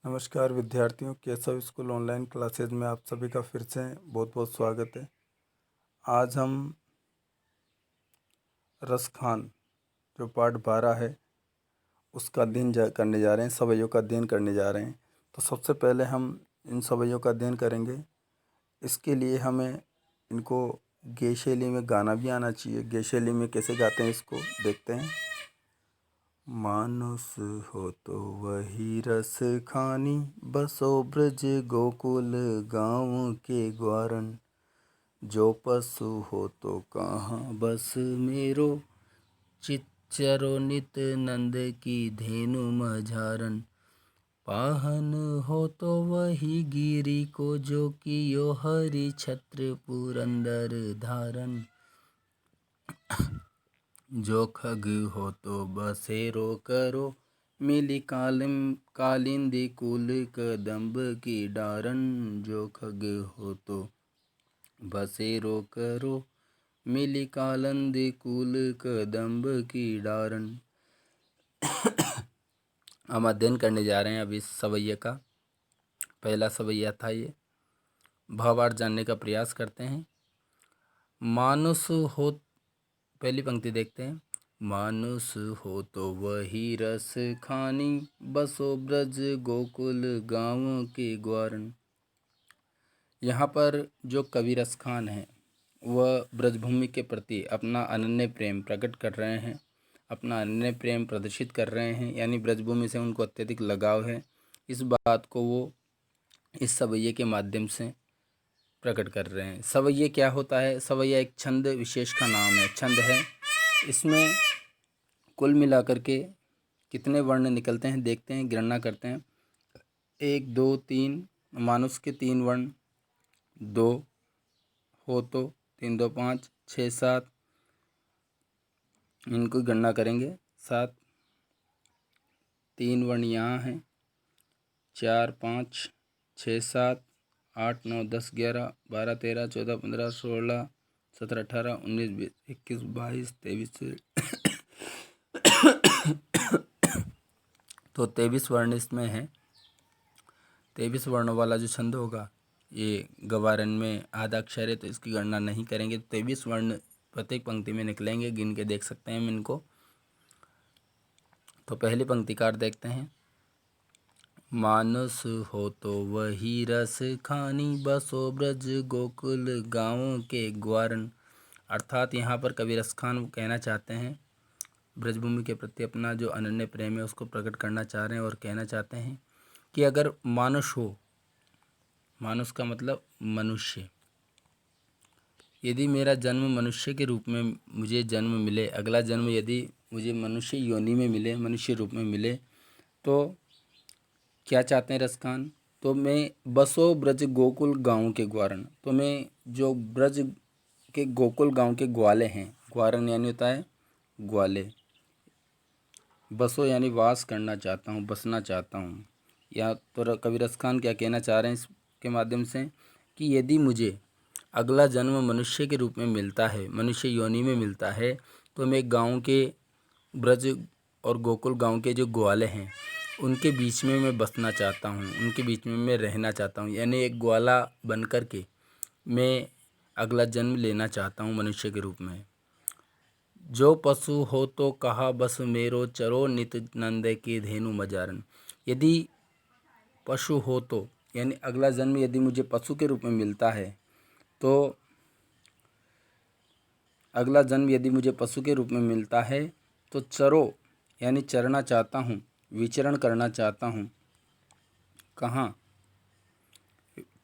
नमस्कार विद्यार्थियों, Keshav school online classes में आप सभी का फिर से बहुत बहुत स्वागत है। आज हम रसखान जो पाठ 12 है उसका अध्ययन करने जा रहे हैं, सवैयों का अध्ययन करने जा रहे हैं। तो सबसे पहले हम इन सवैयों का अध्ययन करेंगे। इसके लिए हमें इनको गे शैली में गाना भी आना चाहिए। गे शैली में कैसे गाते हैं इसको देखते हैं। मानुष हो तो वही रस खानी, बसो ब्रज गोकुल गाँव के ग्वारन। जो पशु हो तो कहाँ बस मेरो, चिच्चरो नित नंद की धेनु मझारन। पाहन हो तो वही गिरी को, जो कियो हरि छत्र पुरंदर धारन। जो खग हो तो बसेरो करो, मिली कालिंदी कुल कदम्ब की डारन। जो खग हो तो बसेरो करो, मिली कालिंदी कुल कदम्ब की डारन। हम अध्ययन करने जा रहे हैं अब इस सवैया का। पहला सवैया था ये। भावार्थ जानने का प्रयास करते हैं। मानुष हो, पहली पंक्ति देखते हैं। मानुष हो तो वही रस खानी, बसो ब्रज गोकुल गाँव के ग्वारन। यहाँ पर जो कवि रसखान हैं वह ब्रजभूमि के प्रति अपना अनन्य प्रेम प्रकट कर रहे हैं, अपना अनन्य प्रेम प्रदर्शित कर रहे हैं, यानी ब्रजभूमि से उनको अत्यधिक लगाव है। इस बात को वो इस सवैये के माध्यम से प्रकट कर रहे हैं। सवैया क्या होता है? सवैया एक छंद विशेष का नाम है, छंद है। इसमें कुल मिलाकर के कितने वर्ण निकलते हैं देखते हैं, गणना करते हैं। 1 2 3, मानुष के 3 वर्ण, 2 हो तो 3 2 5 6 7, इनको गणना करेंगे 7। 3 वर्ण यहाँ हैं, 4 5 6 7 8 9 10 11 12 13 14 15 16 17 18 19 20 21 22 23 तो 23 वर्ण इसमें है। 23 वर्ण वाला जो छंद होगा, ये गवारन में आधा अक्षर है तो इसकी गणना नहीं करेंगे। 23 वर्ण प्रत्येक पंक्ति में निकलेंगे, गिन के देख सकते हैं हम इनको। तो पहली पंक्तिकार देखते हैं। मानुष हो तो वही रस खानी, बसो ब्रज गोकुल गाँव के ग्वारन। अर्थात यहाँ पर कवि रसखान कहना चाहते हैं, ब्रजभूमि के प्रति अपना जो अनन्य प्रेम है उसको प्रकट करना चाह रहे हैं और कहना चाहते हैं कि अगर मानुष हो, मानुष का मतलब मनुष्य, यदि मेरा जन्म मनुष्य के रूप में मुझे जन्म मिले, अगला जन्म यदि मुझे मनुष्य योनि में मिले, मनुष्य रूप में मिले, तो क्या चाहते हैं रसखान? तो मैं बसो ब्रज गोकुल गाँव के ग्वारन, तो मैं जो ब्रज के गोकुल गाँव के ग्वाले हैं, ग्वारन यानी होता है ग्वाले, बसो यानी वास करना चाहता हूँ, बसना चाहता हूँ। या तो कवि रसखान क्या कहना चाह रहे हैं इसके माध्यम से कि यदि मुझे अगला जन्म मनुष्य के रूप में मिलता है, मनुष्य योनि में मिलता है, तो मैं गाँव के ब्रज और गोकुल गाँव के जो ग्वाले हैं उनके बीच में मैं बसना चाहता हूँ, उनके बीच में मैं रहना चाहता हूँ। यानी एक ग्वाला बन कर के मैं अगला जन्म लेना चाहता हूँ मनुष्य के रूप में। जो पशु हो तो कहा बस मेरो, चरो नित नंद की धेनु मजारन। यदि पशु हो तो यानी अगला जन्म यदि मुझे पशु के रूप में मिलता है, तो अगला जन्म यदि मुझे पशु के रूप में मिलता है तो चरो यानी चरना चाहता हूँ, विचरण करना चाहता हूँ। कहाँ?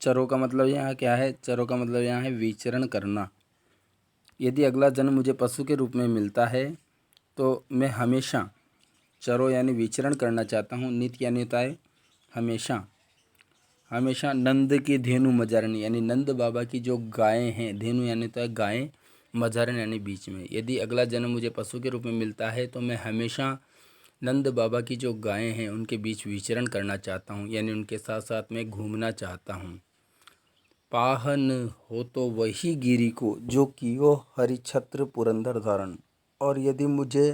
चरो का मतलब यहाँ क्या है? चरो का मतलब यहाँ है विचरण करना। यदि अगला जन्म मुझे पशु के रूप में मिलता है तो मैं हमेशा, चरो यानी विचरण करना चाहता हूँ, नित्य यानी होता है हमेशा, हमेशा नंद की धेनु मजारन यानी नंद बाबा की जो गायें हैं, धेनु यानी होता है गायें, मजारन यानी बीच में। यदि अगला जन्म मुझे पशु के रूप में मिलता है तो मैं हमेशा नंद बाबा की जो गायें हैं उनके बीच विचरण करना चाहता हूँ, यानी उनके साथ साथ में घूमना चाहता हूँ। पाहन हो तो वही गिरी को, जो कियो हरिछत्र पुरंदर धारण। और यदि मुझे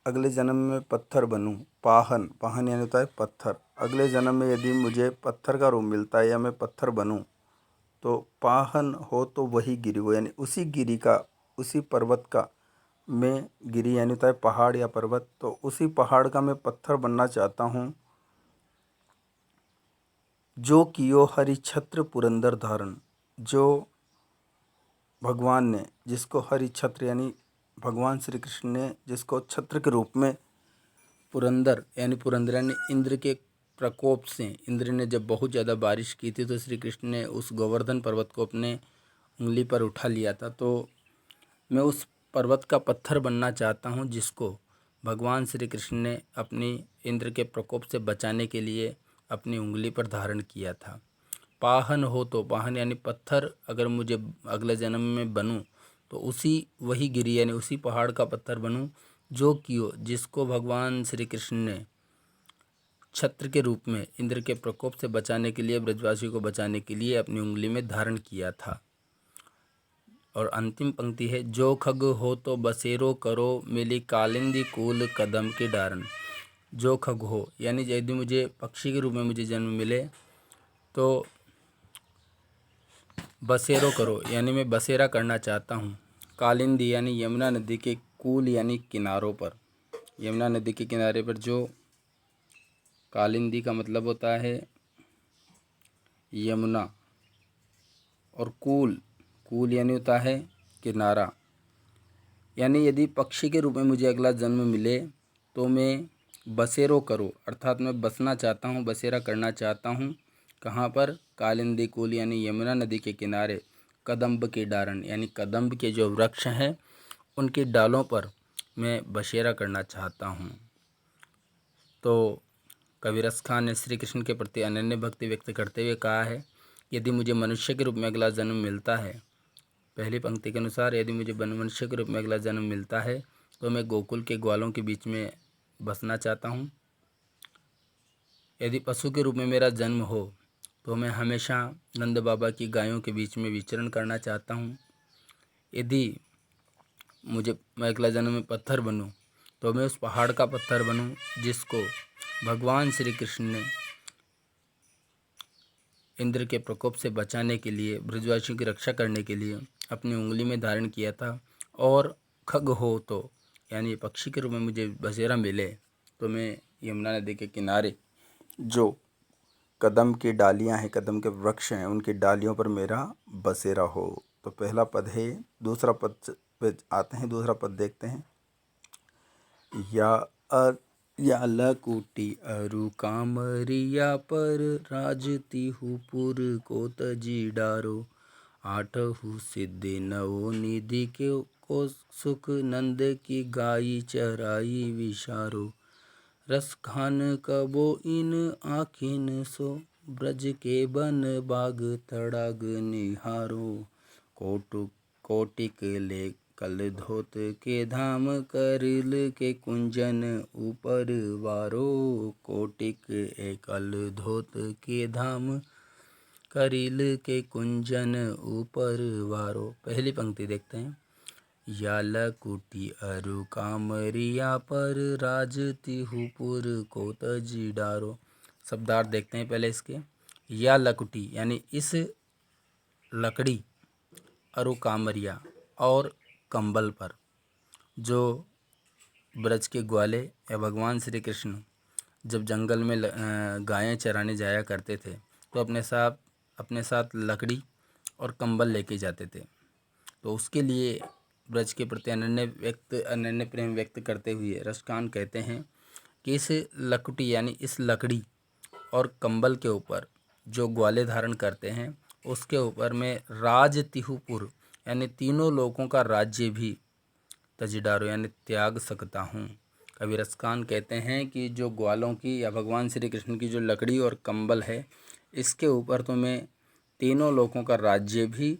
अगले जन्म में पत्थर बनूं, पाहन, पाहन यानी होता है पत्थर। अगले जन्म में यदि मुझे पत्थर का रूप मिलता है या मैं पत्थर बनूं, तो पाहन हो तो वही गिरी हो, यानी उसी गिरी का, उसी पर्वत का मैं, गिरी यानी होता है पहाड़ या पर्वत, तो उसी पहाड़ का मैं पत्थर बनना चाहता हूँ। जो कियो हरि छत्र पुरंदर धारण, जो भगवान ने, जिसको हरि छत्र यानी भगवान श्री कृष्ण ने जिसको छत्र के रूप में पुरंदर यानी इंद्र के प्रकोप से, इंद्र ने जब बहुत ज़्यादा बारिश की थी तो श्री कृष्ण ने उस गोवर्धन पर्वत को अपने उंगली पर उठा लिया था। तो मैं उस पर्वत का पत्थर बनना चाहता हूँ जिसको भगवान श्री कृष्ण ने अपनी इंद्र के प्रकोप से बचाने के लिए अपनी उंगली पर धारण किया था। पाहन हो तो, पाहन यानी पत्थर अगर मुझे अगले जन्म में बनूं तो उसी वही गिरी यानी उसी पहाड़ का पत्थर बनूं जो कियो, जिसको भगवान श्री कृष्ण ने छत्र के रूप में इंद्र के प्रकोप से बचाने के लिए, ब्रजवासियों को बचाने के लिए अपनी उंगली में धारण किया था। और अंतिम पंक्ति है, जो खग हो तो बसेरो करो, मिली कालिंदी कूल कदम के डारन। जो खग हो यानी यदि मुझे पक्षी के रूप में मुझे जन्म मिले तो बसेरो करो यानी मैं बसेरा करना चाहता हूँ। कालिंदी यानी यमुना नदी के कूल यानी किनारों पर, यमुना नदी के किनारे पर जो कालिंदी का मतलब होता है यमुना, और कूल, कूल यानी होता है किनारा। यानी यदि पक्षी के रूप में मुझे अगला जन्म मिले तो मैं बसेरो करो अर्थात मैं बसना चाहता हूँ, बसेरा करना चाहता हूँ। कहाँ पर? कालिंदी कूल यानी यमुना नदी के किनारे, कदम्ब के डारण यानी कदम्ब के जो वृक्ष हैं उनकी डालों पर मैं बसेरा करना चाहता हूँ। तो कवि रस खान ने श्री कृष्ण के प्रति अनन्य भक्ति व्यक्त करते हुए कहा है, यदि मुझे मनुष्य के रूप में अगला जन्म मिलता है, पहली पंक्ति के अनुसार यदि मुझे मनुष्य के रूप में अगला जन्म मिलता है तो मैं गोकुल के ग्वालों के बीच में बसना चाहता हूँ। यदि पशु के रूप में मेरा जन्म हो तो मैं हमेशा नंद बाबा की गायों के बीच में विचरण करना चाहता हूँ। यदि मैं अगला जन्म में पत्थर बनूं तो मैं उस पहाड़ का पत्थर बनूं जिसको भगवान श्री कृष्ण ने इंद्र के प्रकोप से बचाने के लिए, ब्रजवासियों की रक्षा करने के लिए अपनी उंगली में धारण किया था। और खग हो तो यानी पक्षी के रूप में मुझे बसेरा मिले तो मैं यमुना नदी के किनारे जो कदम की डालियां हैं, कदम के वृक्ष हैं, उनकी डालियों पर मेरा बसेरा हो। तो पहला पद है। दूसरा पद पे आते हैं, दूसरा पद देखते हैं। या लकुटी अरु कामरिया पर, राजतिहु पुर को तजी डारो। आठहु सिद्धि नवो निधि को सुख, नंद की गाई चराई विशारो। रस खान कबो इन आखिन सो, ब्रज के बन बाग तड़ाग निहारो। कोटिक ले कल धोत के धाम, करिल के कुंजन ऊपर वारो। कोटिक एकल धोत के धाम, करिल के कुंजन ऊपर वारो। पहली पंक्ति देखते हैं। या लकुटी अरु कामरिया पर, राजतिहु पुर को तजी डारो। शब्दार्थ देखते हैं पहले इसके। या लकुटी यानी इस लकड़ी, अरु कामरिया और कंबल पर, जो ब्रज के ग्वाले या भगवान श्री कृष्ण जब जंगल में गायें चराने जाया करते थे तो अपने साथ लकड़ी और कंबल लेके जाते थे। तो उसके लिए ब्रज के प्रति अनन्य प्रेम व्यक्त करते हुए रसखान कहते हैं कि इस लकुटी यानी इस लकड़ी और कंबल के ऊपर जो ग्वाले धारण करते हैं उसके ऊपर में राजतिहुपुर यानी तीनों लोगों का राज्य भी तजिडारो यानी त्याग सकता हूँ। कवि रसखान कहते हैं कि जो ग्वालों की या भगवान श्री कृष्ण की जो लकड़ी और कंबल है, इसके ऊपर तो मैं तीनों लोगों का राज्य भी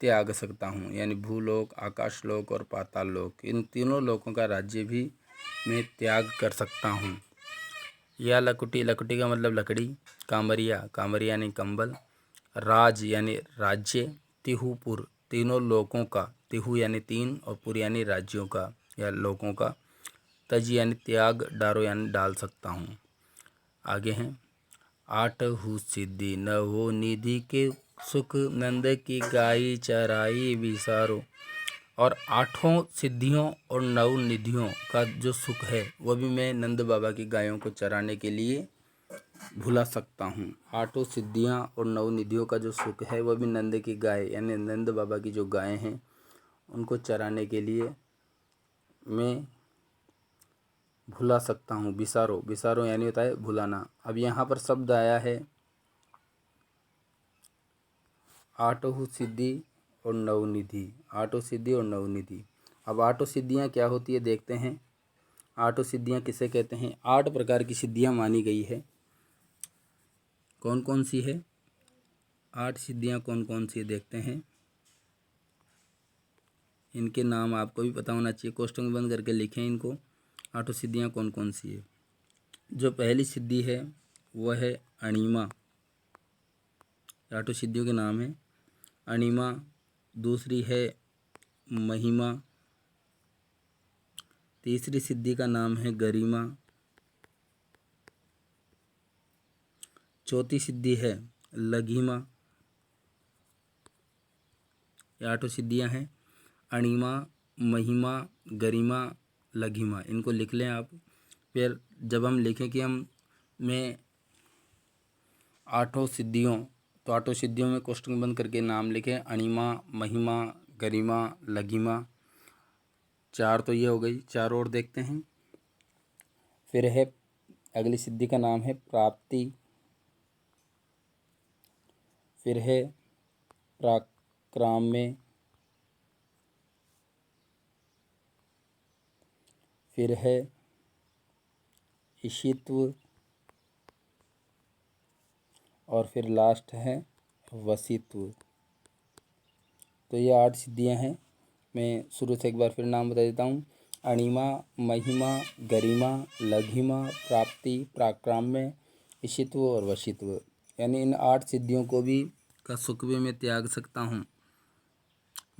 त्याग सकता हूँ, यानी भूलोक, आकाशलोक और पाताल लोक, इन तीनों लोकों का राज्य भी मैं त्याग कर सकता हूँ। या लकुटी, लकुटी का मतलब लकड़ी, कामरिया, कामरिया यानी कंबल, राज यानी राज्य, तिहुपुर तीनों लोकों का, तिहु यानी तीन और पुर यानी राज्यों का या लोकों का, तज यानी त्याग, डारो यानी डाल सकता हूँ। आगे हैं 8 सिद्धि नवो निधि के सुख, नंद की गाई चराई विसारो। और 8 सिद्धियों और 9 निधियों का जो सुख है वह भी मैं नंद बाबा की गायों को चराने के लिए भुला सकता हूँ। 8 सिद्धियाँ और 9 निधियों का जो सुख है वह भी नंद की गाय यानी नंद बाबा की जो गायें हैं उनको चराने के लिए मैं भुला सकता हूँ। बिसारो, बिसारो यानी होता है भुलाना। अब यहाँ पर शब्द आया है 8 सिद्धि और 9 निधि, 8 सिद्धि और 9 निधि। अब 8 सिद्धियाँ क्या होती है देखते हैं। 8 सिद्धियाँ किसे कहते हैं? 8 प्रकार की सिद्धियाँ मानी गई है। कौन कौन सी है? 8 सिद्धियाँ कौन कौन सी है देखते हैं। इनके नाम आपको भी पता होना चाहिए, कोष्टक बंद करके लिखें इनको। 8 सिद्धियाँ कौन कौन सी है? जो पहली सिद्धि है वह है अणिमा। 8 सिद्धियों के नाम है अणिमा। दूसरी है महिमा। तीसरी सिद्धि का नाम है गरिमा। चौथी सिद्धि है लघिमा। ये 8 सिद्धियां हैं अणिमा, महिमा, गरिमा, लघिमा। इनको लिख लें आप। फिर जब हम लिखें कि मैं 8 सिद्धियों, तो 8 सिद्धियों में कोष्टक बंद करके नाम लिखें अणिमा, महिमा, गरिमा, लघिमा। 4 तो ये हो गई, 4 और देखते हैं। फिर है अगली सिद्धि का नाम है प्राप्ति। फिर है पराक्राम्य। फिर है ईशित्व। और फिर लास्ट है वशित्व। तो ये 8 सिद्धियां हैं। मैं शुरू से एक बार फिर नाम बता देता हूँ। अणिमा, महिमा, गरिमा, लघिमा, प्राप्ति, पराक्राम्य, ईशित्व और वशित्व। यानी इन 8 सिद्धियों को भी का सुख भी मैं त्याग सकता हूँ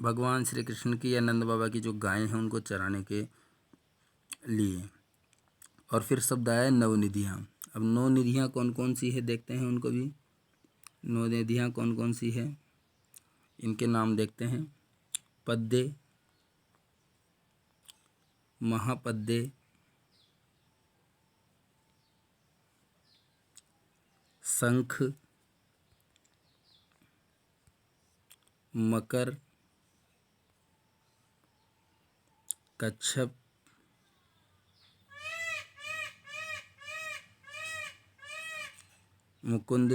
भगवान श्री कृष्ण की या नंद बाबा की जो गायें हैं उनको चराने के लिए। और फिर शब्द आया 9 निधियाँ। अब 9 निधियाँ कौन कौन सी है देखते हैं उनको भी। 9 निधियाँ कौन कौन सी है इनके नाम देखते हैं। पद्य, महापद्य, शंख, मकर, कच्छप, मुकुंद,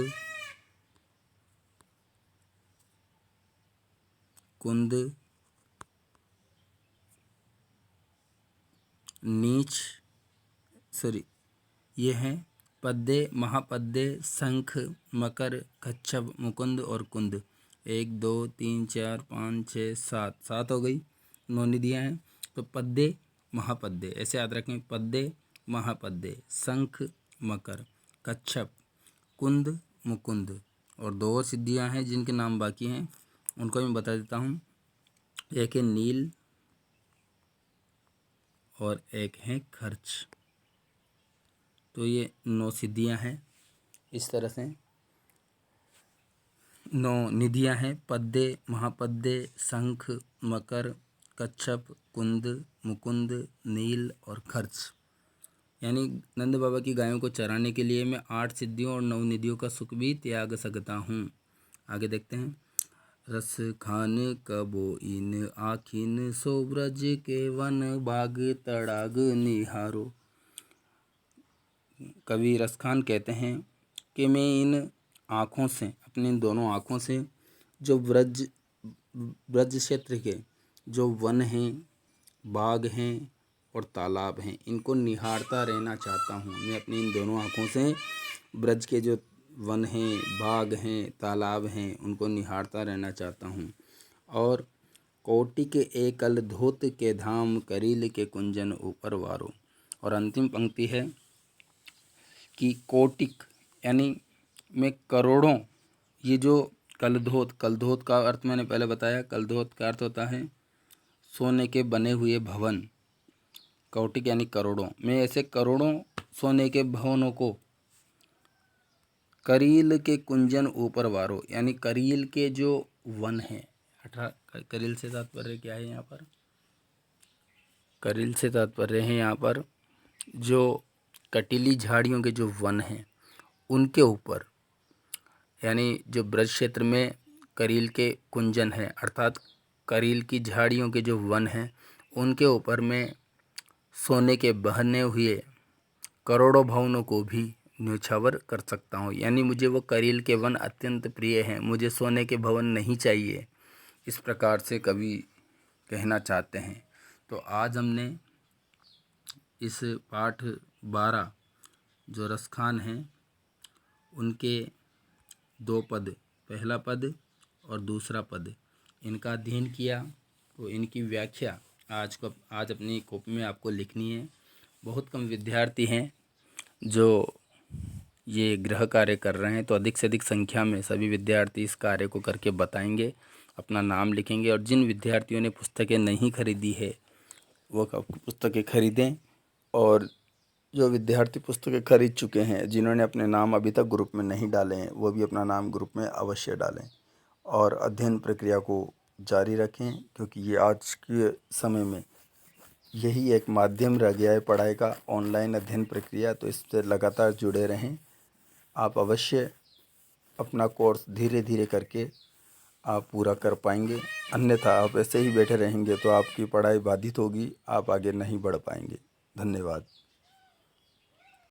कुंद, नीच, ये हैं पद्य, महापद्य, शंख, मकर, कच्छप, मुकुंद और कुंद। 1 2 3 4 5 6 7, 7 हो गई। 9 निधियाँ हैं। तो पद्य, महापद्य ऐसे याद रखें। पद्य, महापद्य, शंख, मकर, कच्छप, कुंद, मुकुंद। और 2 और सिद्धियाँ हैं जिनके नाम बाकी हैं उनको मैं बता देता हूँ। एक है नील और एक है खर्च। तो ये 9 सिद्धियाँ हैं। इस तरह से 9 निधियाँ हैं। पद्य, महापद्य, शंख, मकर, कच्छप, कुंद, मुकुंद, नील और खर्च। यानी नंद बाबा की गायों को चराने के लिए मैं 8 सिद्धियों और 9 निधियों का सुख भी त्याग सकता हूँ। आगे देखते हैं। रस खान कबो इन आखिन, सो ब्रज के वन बाग तड़ाग निहारो। कवि रसखान कहते हैं कि मैं इन आँखों से, अपनी दोनों आँखों से जो ब्रज क्षेत्र के जो वन हैं, बाग हैं और तालाब हैं इनको निहारता रहना चाहता हूँ। मैं अपनी इन दोनों आँखों से ब्रज के जो वन हैं, बाग हैं, तालाब हैं उनको निहारता रहना चाहता हूँ। और कोटि के एकल धोत के धाम, करील के कुंजन ऊपर वारो। और अंतिम पंक्ति है कि कोटिक यानी मैं करोड़ों, ये जो कलधोत, कलधोत का अर्थ मैंने पहले बताया। कलधोत का अर्थ होता है सोने के बने हुए भवन। कौटिक यानी करोड़ों में ऐसे करोड़ों सोने के भवनों को करील के कुंजन ऊपर वारो, यानी करील के जो वन हैं, करील से तात्पर्य क्या है यहाँ पर? करील से तात्पर्य है यहाँ पर जो कटीली झाड़ियों के जो वन हैं उनके ऊपर, यानी जो ब्रज क्षेत्र में करील के कुंजन है अर्थात करील की झाड़ियों के जो वन हैं उनके ऊपर में सोने के बहने हुए करोड़ों भवनों को भी न्योछावर कर सकता हूँ। यानी मुझे वो करील के वन अत्यंत प्रिय हैं, मुझे सोने के भवन नहीं चाहिए, इस प्रकार से कवि कहना चाहते हैं। तो आज हमने इस पाठ 12 जो रसखान हैं उनके 2 पद, पहला पद और दूसरा पद, इनका अध्ययन किया। तो इनकी व्याख्या आज अपनी कॉपी में आपको लिखनी है। बहुत कम विद्यार्थी हैं जो ये गृह कार्य कर रहे हैं, तो अधिक से अधिक संख्या में सभी विद्यार्थी इस कार्य को करके बताएंगे, अपना नाम लिखेंगे। और जिन विद्यार्थियों ने पुस्तकें नहीं खरीदी है वो पुस्तकें खरीदें, और जो विद्यार्थी पुस्तकें खरीद चुके हैं, जिन्होंने अपने नाम अभी तक ग्रुप में नहीं डाले हैं, वो भी अपना नाम ग्रुप में अवश्य डालें और अध्ययन प्रक्रिया को जारी रखें, क्योंकि ये आज के समय में यही एक माध्यम रह गया है पढ़ाई का, ऑनलाइन अध्ययन प्रक्रिया। तो इससे लगातार जुड़े रहें। आप अवश्य अपना कोर्स धीरे धीरे करके आप पूरा कर पाएंगे, अन्यथा आप ऐसे ही बैठे रहेंगे तो आपकी पढ़ाई बाधित होगी, आप आगे नहीं बढ़ पाएंगे। धन्यवाद।